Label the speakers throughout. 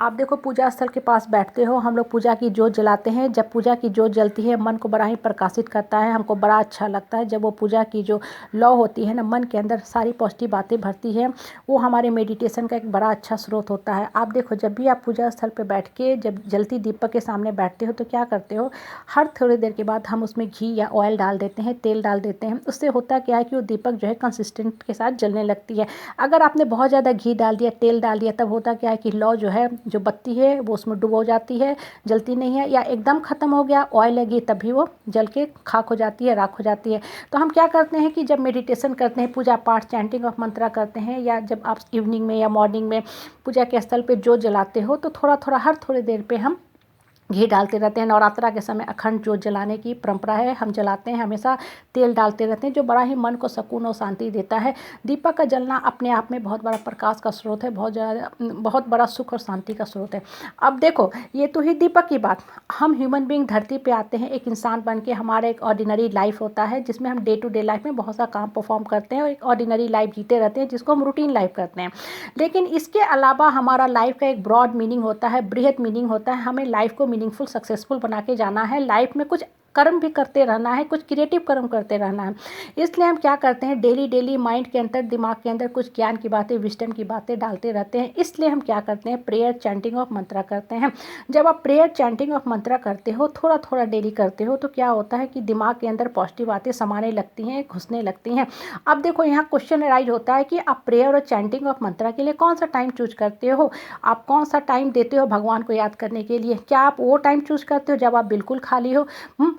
Speaker 1: आप देखो पूजा स्थल के पास बैठते हो, हम लोग पूजा की जोत जलाते हैं। जब पूजा की जोत जलती है मन को बड़ा ही प्रकाशित करता है, हमको बड़ा अच्छा लगता है। जब वो पूजा की जो लौ होती है ना, मन के अंदर सारी पॉजिटिव बातें भरती है, वो हमारे मेडिटेशन का एक बड़ा अच्छा स्रोत होता है। आप देखो जब भी आप पूजा स्थल पर बैठ के जब जलती दीपक के सामने बैठते हो तो क्या करते हो, हर थोड़ी देर के बाद हम उसमें घी या ऑयल डाल देते हैं, तेल डाल देते हैं। उससे होता क्या है कि वो दीपक जो है कंसिस्टेंट के साथ जलने लगती है। अगर आपने बहुत ज़्यादा घी डाल दिया, तेल डाल दिया, तब होता क्या है कि लौ जो है, जो बत्ती है वो उसमें डुबो जाती है, जलती नहीं है। या एकदम ख़त्म हो गया, ऑयल लगी, तभी वो जल के खाक हो जाती है, राख हो जाती है। तो हम क्या करते हैं कि जब मेडिटेशन करते हैं, पूजा पाठ चैंटिंग ऑफ मंत्रा करते हैं, या जब आप इवनिंग में या मॉर्निंग में पूजा के स्थल पे जो जलाते हो, तो थोड़ा थोड़ा हर थोड़ी देर पे हम घी डालते रहते हैं। नवरात्रा के समय अखंड जोत जलाने की परंपरा है, हम जलाते हैं, हमेशा तेल डालते रहते हैं, जो बड़ा ही मन को सुकून और शांति देता है। दीपक का जलना अपने आप में बहुत बड़ा प्रकाश का स्रोत है, बहुत बड़ा सुख और शांति का स्रोत है। अब देखो ये तो ही दीपक की बात। हम ह्यूमन बीइंग धरती पे आते हैं एक इंसान बन के, हमारा एक ऑर्डिनरी लाइफ होता है जिसमें हम डे टू डे लाइफ में बहुत सा काम परफॉर्म करते हैं और एक ऑर्डिनरी लाइफ जीते रहते हैं, जिसको हम रूटीन लाइफ करते हैं। लेकिन इसके अलावा हमारा लाइफ का एक ब्रॉड मीनिंग होता है, बृहद मीनिंग होता है। हमें लाइफ को मीनिंगफुल सक्सेसफुल बना के जाना है, लाइफ में कुछ कर्म भी करते रहना है, कुछ क्रिएटिव कर्म करते रहना है। इसलिए हम क्या करते हैं, डेली डेली माइंड के अंदर, दिमाग के अंदर कुछ ज्ञान की बातें, विजडम की बातें डालते रहते हैं। इसलिए हम क्या करते हैं, प्रेयर चैंटिंग ऑफ मंत्रा करते हैं। जब आप प्रेयर चैंटिंग ऑफ मंत्रा करते हो, थोड़ा थोड़ा डेली करते हो, तो क्या होता है कि दिमाग के अंदर पॉजिटिव बातें समाने लगती हैं, घुसने लगती हैं। अब देखो यहाँ क्वेश्चन राइज होता है कि आप प्रेयर और चैंटिंग ऑफ मंत्रा के लिए कौन सा टाइम चूज करते हो, आप कौन सा टाइम देते हो भगवान को याद करने के लिए। क्या आप वो टाइम चूज करते हो जब आप बिल्कुल खाली हो।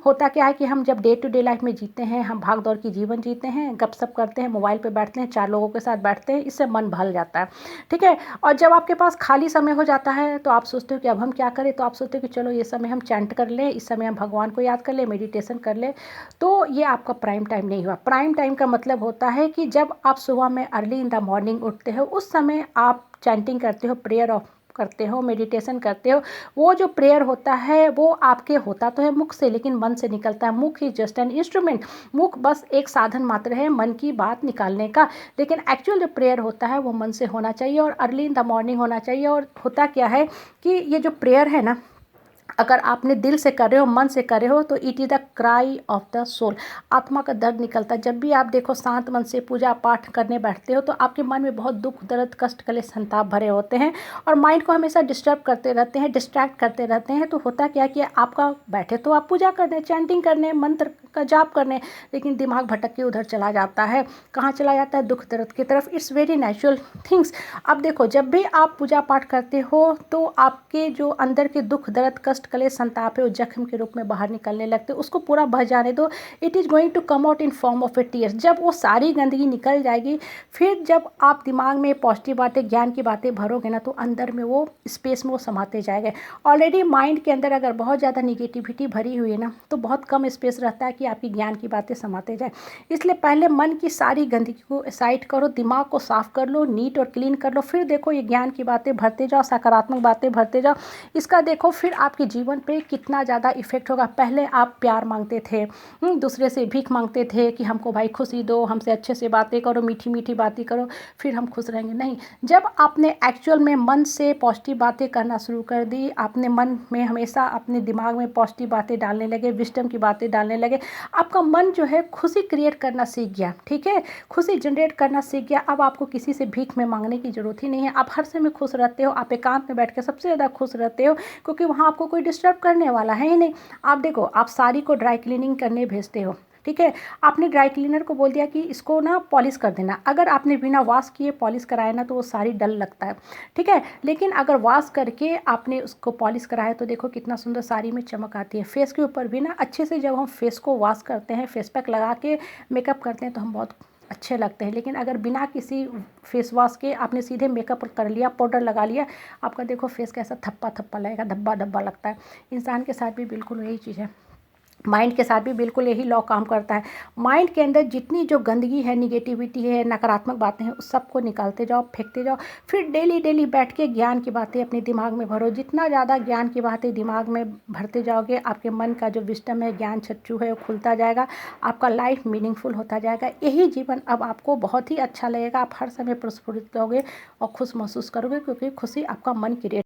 Speaker 1: होता क्या है कि हम जब डे टू डे लाइफ में जीते हैं, हम भाग दौड़ की जीवन जीते हैं, गपशप करते हैं, मोबाइल पे बैठते हैं, चार लोगों के साथ बैठते हैं, इससे मन भर जाता है, ठीक है। और जब आपके पास खाली समय हो जाता है तो आप सोचते हो कि अब हम क्या करें, तो आप सोचते हो कि चलो ये समय हम चैंट कर लें, इस समय हम भगवान को याद कर लें, मेडिटेशन कर लें। तो ये आपका प्राइम टाइम नहीं हुआ। प्राइम टाइम का मतलब होता है कि जब आप सुबह में अर्ली इन द मॉर्निंग उठते हो, उस समय आप चैंटिंग करते हो, प्रेयर ऑफ करते हो, मेडिटेशन करते हो। वो जो प्रेयर होता है वो आपके होता तो है मुख से, लेकिन मन से निकलता है। मुख ही जस्ट एन इंस्ट्रूमेंट, मुख बस एक साधन मात्र है मन की बात निकालने का। लेकिन एक्चुअल जो प्रेयर होता है वो मन से होना चाहिए और अर्ली इन द मॉर्निंग होना चाहिए। और होता क्या है कि ये जो प्रेयर है ना, अगर आपने दिल से कर रहे हो, मन से कर रहे हो, तो it is the cry of the soul, आत्मा का दर्द निकलता है। जब भी आप देखो शांत मन से पूजा पाठ करने बैठते हो तो आपके मन में बहुत दुख, दर्द, कष्ट, कलेश, संताप भरे होते हैं और माइंड को हमेशा डिस्टर्ब करते रहते हैं, डिस्ट्रैक्ट करते रहते हैं। तो होता क्या कि आपका बैठे तो आप पूजा करने, चैंटिंग करने, मंत्र का जाप करने, लेकिन दिमाग भटक के उधर चला जाता है। कहाँ चला जाता है, दुख दर्द की तरफ। It's very natural things. अब देखो जब भी आप पूजा पाठ करते हो तो आपके जो अंदर के दुख, दर्द, कष्ट, कलेश, संताप है, वो जख्म के रूप में बाहर निकलने लगते, उसको पूरा बह जाने दो। It is going to come out in form of a tears. जब वो सारी गंदगी निकल जाएगी, फिर जब आप दिमाग में पॉजिटिव बातें, ज्ञान की बातें भरोगे ना, तो अंदर में वो स्पेस में वो समाते जाएंगे। ऑलरेडी माइंड के अंदर अगर बहुत ज़्यादा निगेटिविटी भरी हुई है ना, तो बहुत कम स्पेस रहता है कि आपकी ज्ञान की बातें समाते जाए। इसलिए पहले मन की सारी गंदगी को साइड करो, दिमाग को साफ कर लो, नीट और क्लीन कर लो, फिर देखो ये ज्ञान की बातें भरते जाओ, सकारात्मक बातें भरते जाओ। इसका देखो फिर आपके जीवन पे कितना ज़्यादा इफेक्ट होगा। पहले आप प्यार मांगते थे, दूसरे से भीख मांगते थे कि हमको भाई खुशी दो, हमसे अच्छे से बातें करो, मीठी मीठी बातें करो, फिर हम खुश रहेंगे। नहीं, जब आपने एक्चुअल में मन से पॉजिटिव बातें करना शुरू कर दी, आपने मन में हमेशा अपने दिमाग में पॉजिटिव बातें डालने लगे, विजडम की बातें डालने लगे, आपका मन जो है खुशी क्रिएट करना सीख गया, ठीक है, खुशी जनरेट करना सीख गया। अब आपको किसी से भीख में मांगने की ज़रूरत ही नहीं है। आप हर समय खुश रहते हो, आप एकांत में बैठ के सबसे ज़्यादा खुश रहते हो, क्योंकि वहाँ आपको कोई डिस्टर्ब करने वाला है ही नहीं। आप देखो, आप साड़ी को ड्राई क्लीनिंग करने भेजते हो, ठीक है, आपने ड्राई क्लीनर को बोल दिया कि इसको ना पॉलिश कर देना। अगर आपने बिना वॉश किए पॉलिश कराया ना, तो वो साड़ी डल लगता है, ठीक है। लेकिन अगर वॉश करके आपने उसको पॉलिश कराया तो देखो कितना सुंदर साड़ी में चमक आती है। फेस के ऊपर भी ना अच्छे से जब हम फेस को वॉश करते हैं, फेस पैक लगा के मेकअप करते हैं, तो हम बहुत अच्छे लगते हैं। लेकिन अगर बिना किसी फेस वॉश के आपने सीधे मेकअप कर लिया, पाउडर लगा लिया, आपका देखो फेस कैसा थप्पा थप्पा लगेगा, धब्बा धब्बा लगता है। इंसान के साथ भी बिल्कुल यही चीज़ है, माइंड के साथ भी बिल्कुल यही लॉ काम करता है। माइंड के अंदर जितनी जो गंदगी है, निगेटिविटी है, नकारात्मक बातें हैं, उस सबको निकालते जाओ, फेंकते जाओ। फिर डेली डेली बैठ के ज्ञान की बातें अपने दिमाग में भरो। जितना ज़्यादा ज्ञान की बातें दिमाग में भरते जाओगे, आपके मन का जो विजडम है, ज्ञान चक्षु है, वो खुलता जाएगा, आपका लाइफ मीनिंगफुल होता जाएगा। यही जीवन अब आपको बहुत ही अच्छा लगेगा। आप हर समय प्रस्फुटित रहोगे और खुश महसूस करोगे, क्योंकि खुशी आपका मन क्रिएट